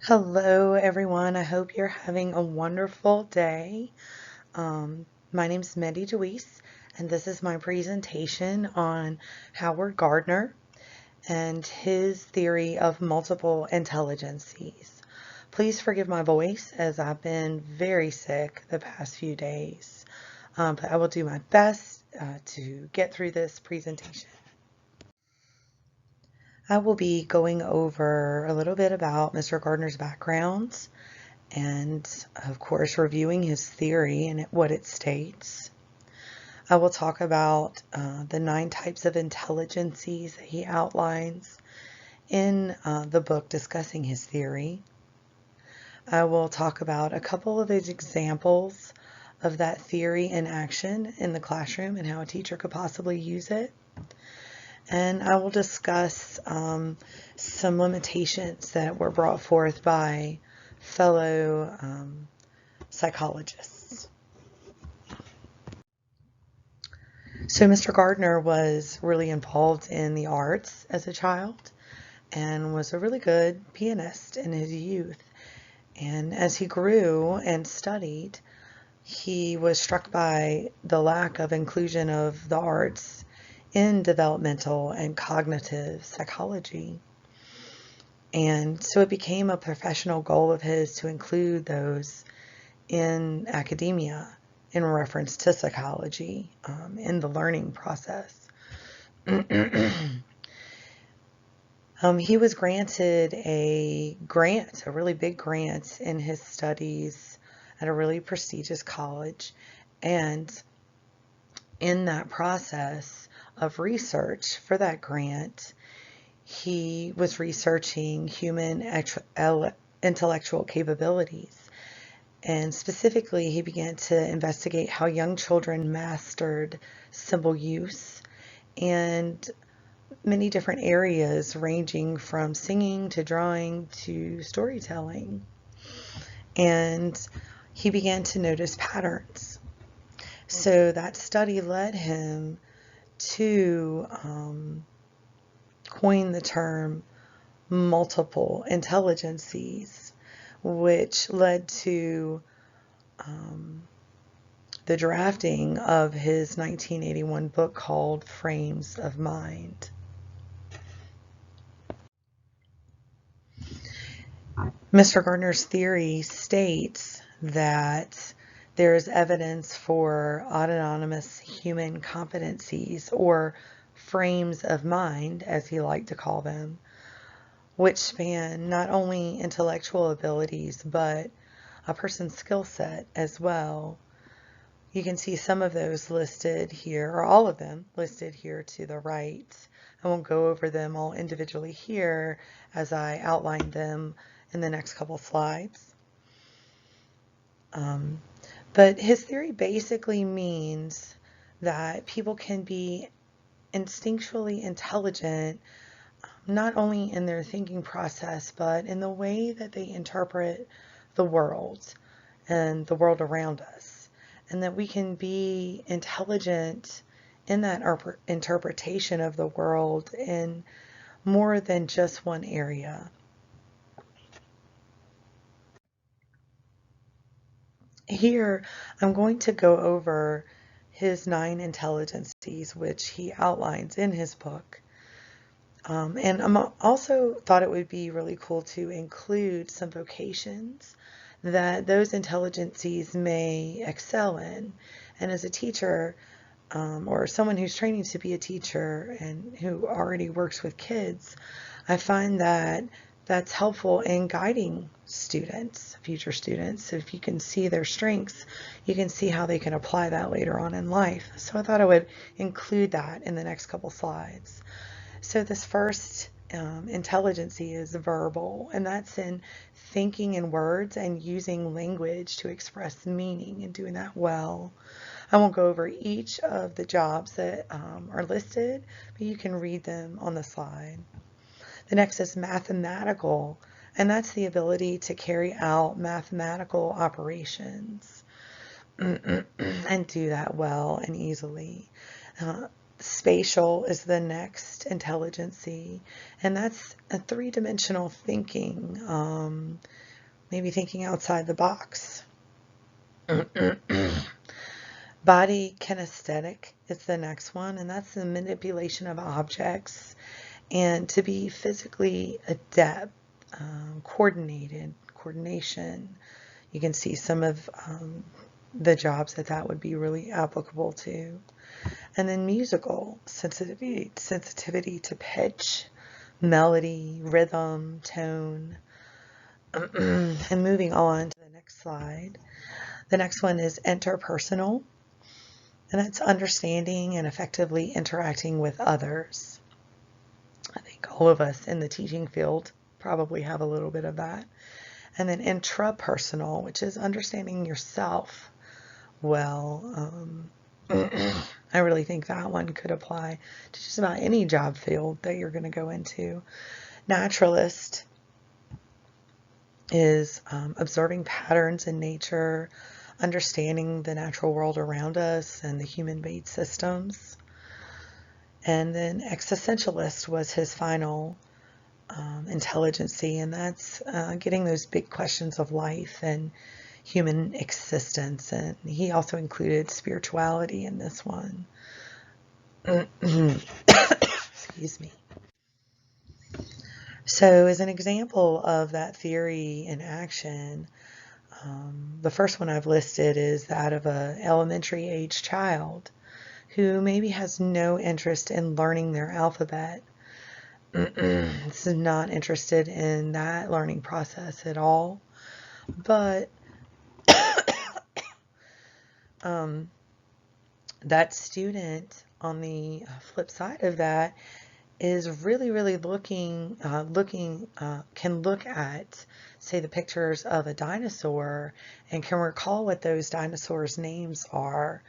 Hello, everyone. I hope you're having a wonderful day. My name is Mendy Dewees, and this is my presentation on Howard Gardner and his theory of multiple intelligences. Please forgive my voice as I've been very sick the past few days, but I will do my best to get through this presentation. I will be going over a little bit about Mr. Gardner's background, and of course reviewing his theory and what it states. I will talk about the 9 types of intelligences that he outlines in the book discussing his theory. I will talk about a couple of his examples of that theory in action in the classroom and how a teacher could possibly use it. And I will discuss some limitations that were brought forth by fellow psychologists. So Mr. Gardner was really involved in the arts as a child and was a really good pianist in his youth. And as he grew and studied, he was struck by the lack of inclusion of the arts in developmental and cognitive psychology. And so it became a professional goal of his to include those in academia in reference to psychology in the learning process. He was granted a grant, a really big grant in his studies at a really prestigious college. And in that process of research for that grant, he was researching human intellectual capabilities. And specifically, he began to investigate how young children mastered symbol use and many different areas ranging from singing to drawing to storytelling. And he began to notice patterns. So that study led him to coin the term multiple intelligences, which led to the drafting of his 1981 book called Frames of Mind. Mr. Gardner's theory states that there is evidence for autonomous human competencies, or frames of mind, as he liked to call them, which span not only intellectual abilities, but a person's skill set as well. You can see some of those listed here, or all of them listed here to the right. I won't go over them all individually here as I outline them in the next couple slides. But his theory basically means that people can be instinctually intelligent, not only in their thinking process, but in the way that they interpret the world and the world around us. And that we can be intelligent in that interpretation of the world in more than just one area. Here, I'm going to go over his 9 intelligences, which he outlines in his book. And I also thought it would be really cool to include some vocations that those intelligences may excel in. And as a teacher, or someone who's training to be a teacher and who already works with kids, I find that that's helpful in guiding students, future students. So if you can see their strengths, you can see how they can apply that later on in life. So I thought I would include that in the next couple slides. So this first intelligency is verbal, and that's in thinking in words and using language to express meaning and doing that well. I won't go over each of the jobs that are listed, but you can read them on the slide. The next is mathematical, and that's the ability to carry out mathematical operations and do that well and easily. Spatial is the next intelligency, and that's a three-dimensional thinking, maybe thinking outside the box. Body kinesthetic is the next one, and that's the manipulation of objects and to be physically adept, coordination. You can see some of the jobs that would be really applicable to. And then musical, sensitivity to pitch, melody, rhythm, tone. And moving on to the next slide. The next one is interpersonal, and that's understanding and effectively interacting with others. I think all of us in the teaching field probably have a little bit of that. And then intrapersonal, which is understanding yourself well. I really think that one could apply to just about any job field that you're going to go into. Naturalist is observing patterns in nature, understanding the natural world around us and the human-made systems. And then existentialist was his final intelligency, and that's getting those big questions of life and human existence, and he also included spirituality in this one. Excuse me. So as an example of that theory in action, the first one I've listed is that of an elementary age child who maybe has no interest in learning their alphabet. Is not interested in that learning process at all, but that student on the flip side of that is really can look at, say, the pictures of a dinosaur and can recall what those dinosaurs' names are.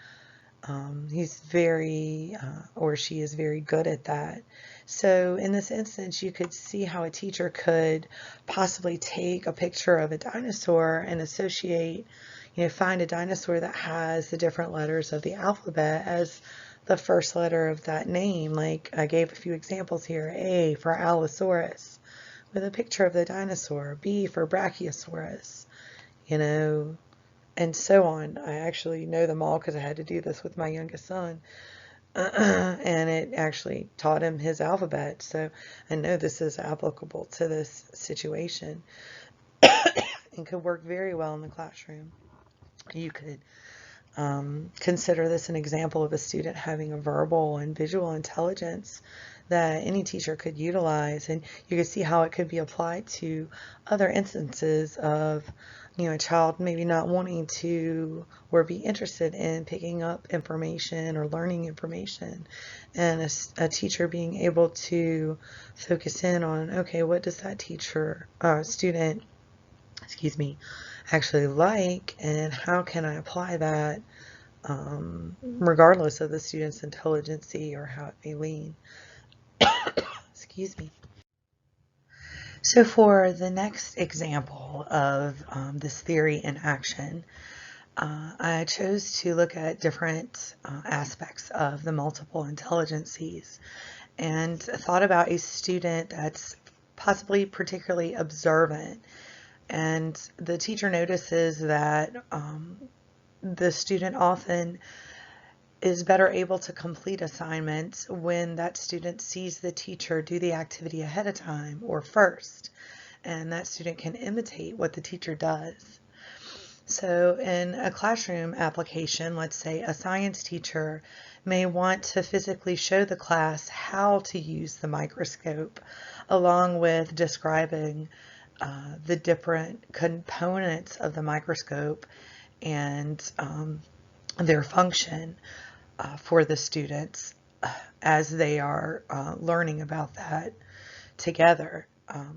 He's very, or she is very good at that. So in this instance, you could see how a teacher could possibly take a picture of a dinosaur and associate, find a dinosaur that has the different letters of the alphabet as the first letter of that name. Like I gave a few examples here. A for Allosaurus with a picture of the dinosaur. B for Brachiosaurus, and so on. I actually know them all because I had to do this with my youngest son. And it actually taught him his alphabet. So I know this is applicable to this situation and could work very well in the classroom. You could consider this an example of a student having a verbal and visual intelligence that any teacher could utilize, and you could see how it could be applied to other instances of a child maybe not wanting to or be interested in picking up information or learning information, and a teacher being able to focus in on, okay, what does that student actually like, and how can I apply that regardless of the student's intelligence or how it may lean. Excuse me. So for the next example of this theory in action, I chose to look at different aspects of the multiple intelligences and thought about a student that's possibly particularly observant. And the teacher notices that the student often is better able to complete assignments when that student sees the teacher do the activity ahead of time or first, and that student can imitate what the teacher does. So in a classroom application, let's say a science teacher may want to physically show the class how to use the microscope, along with describing the different components of the microscope and their function for the students as they are learning about that together.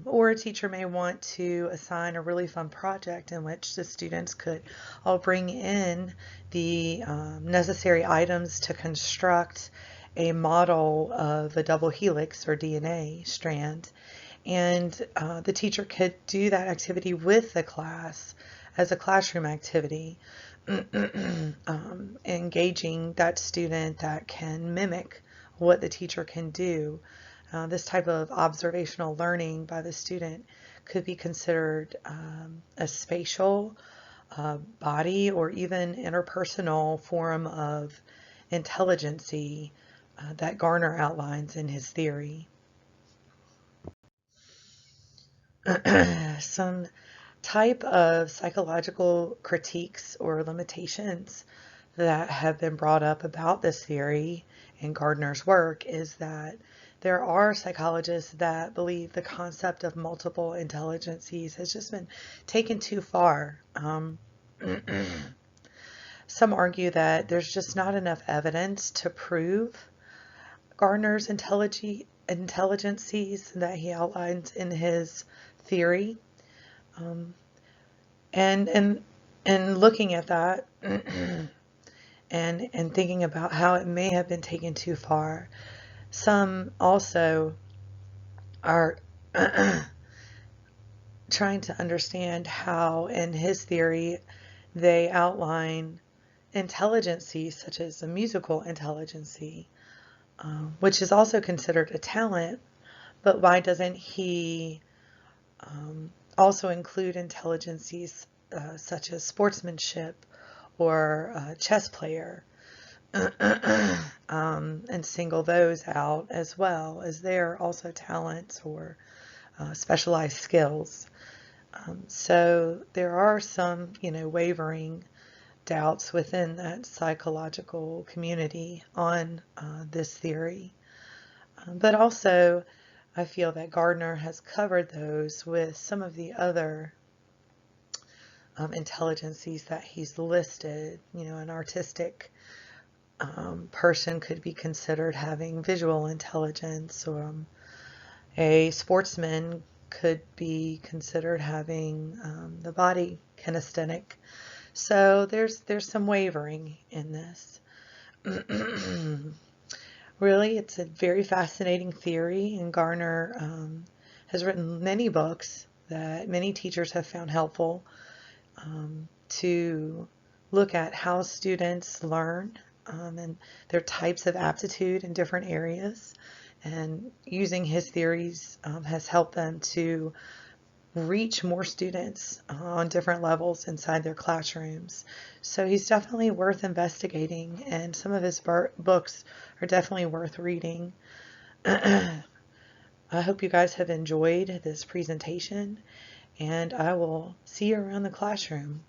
Or a teacher may want to assign a really fun project in which the students could all bring in the necessary items to construct a model of a double helix or DNA strand. And the teacher could do that activity with the class as a classroom activity, engaging that student that can mimic what the teacher can do. This type of observational learning by the student could be considered a spatial, body, or even interpersonal form of intelligency that Gardner outlines in his theory. Some type of psychological critiques or limitations that have been brought up about this theory in Gardner's work is that there are psychologists that believe the concept of multiple intelligences has just been taken too far. Some argue that there's just not enough evidence to prove Gardner's intelligences that he outlines in his theory. And looking at that and thinking about how it may have been taken too far, some also are trying to understand how, in his theory, they outline intelligences such as a musical intelligency, which is also considered a talent, but why doesn't he also include intelligences such as sportsmanship or chess player, and single those out as well, as they're also talents or specialized skills. So there are some, wavering doubts within that psychological community on this theory. But also, I feel that Gardner has covered those with some of the other intelligences that he's listed. An artistic person could be considered having visual intelligence, or a sportsman could be considered having the body kinesthetic. So there's some wavering in this. Really, it's a very fascinating theory, and Gardner has written many books that many teachers have found helpful to look at how students learn and their types of aptitude in different areas. And using his theories has helped them to reach more students on different levels inside their classrooms. So he's definitely worth investigating, and some of his books are definitely worth reading. I hope you guys have enjoyed this presentation, and I will see you around the classroom.